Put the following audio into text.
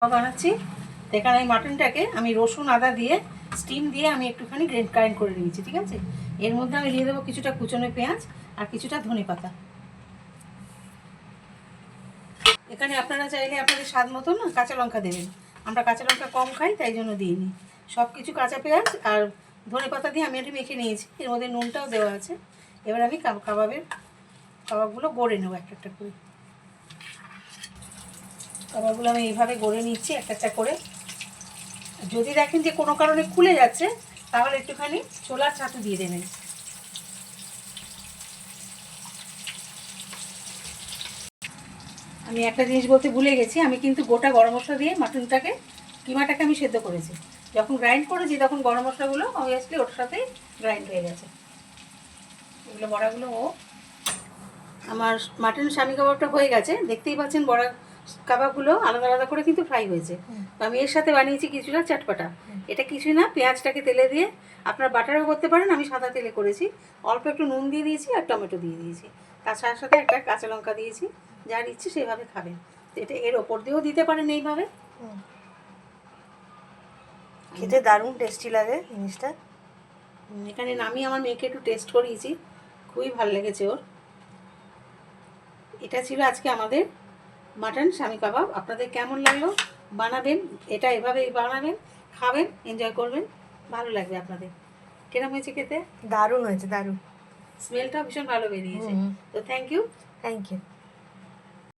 বানাচ্ছি। এখানে এই মাটনটাকে আমি রসুন আদা দিয়ে স্টিম দিয়ে আমি একটুখানি গ্রাইন্ড করে নিয়েছি, ঠিক আছে। এর মধ্যে আমি দিয়ে দেবো কিছুটা কুচনো পেঁয়াজ আর কিছুটা ধনেপাতা। এখানে আপনারা চাইলে আপনাদের স্বাদ মতো না কাঁচা লঙ্কা দেবেন। আমরা কাঁচা লঙ্কা কম খাই, তাই জন্য দিইনি। সব কিছু কাঁচা পেঁয়াজ আর ধনেপাতা দিয়ে আমি এটা মেখে নিয়েছি। এর মধ্যে নুনটাও দেওয়া আছে। এবার আমি কাবাবগুলো গড়ে নেবো একটা একটা করে। কাবাবগুলো আমি এইভাবে গড়ে নিচ্ছি একটা একটা করে। যদি দেখেন যে কোনো কারণে খুলে যাচ্ছে, তাহলে একটুখানি ছোলার ছাতু দিয়ে দেবেন। আমি একটা জিনিস বলতে ভুলে গেছি, আমি কিন্তু গোটা গরম মশলা দিয়ে মাটনটাকে কিমাটাকে আমি সেদ্ধ করেছি। যখন গ্রাইন্ড করেছি তখন গরম মশলাগুলো অবভিয়াসলি ওর সাথেই গ্রাইন্ড হয়ে গেছে। এগুলো বড়াগুলো আমার মাটন স্বামী কাবাবটা হয়ে গেছে, দেখতেই পাচ্ছেন। বড়া কাবাবগুলো আলাদা আলাদা করে কিন্তু ফ্রাই হয়েছে। আমি এর সাথে বানিয়েছি কিছুটা চটপাটা। এটা কিছুই না, পেঁয়াজটাকে তেলে দিয়ে, আপনার বাটারও করতে পারেন, আমি সাদা তেলে করেছি। অল্প একটু নুন দিয়ে দিয়েছি আর টমেটো দিয়ে দিয়েছি। তার সাথে সাথে একটা কাঁচা লঙ্কা দিয়েছি। যার ইচ্ছে সেভাবে খাবেন। এটা এর ওপর দিয়েও দিতে পারেন এইভাবে। খেতে দারুণ টেস্টি লাগে জিনিসটা। এখানে নামিয়ে আমার মেয়েকে একটু টেস্ট করিয়েছি, খুবই ভালো লেগেছে ওর। এটা ছিল আজকে আমাদের মাটন স্বামী কাবাব। আপনাদের কেমন লাগলো বানাবেন, এটা এভাবেই বানাবেন, খাবেন, এনজয় করবেন, ভালো লাগবে আপনাদের। কেরম হয়েছে খেতে? দারুণ হয়েছে, দারুণ। স্মেলটাও ভীষণ ভালো বেরিয়েছে। তো থ্যাংক ইউ। Thank you.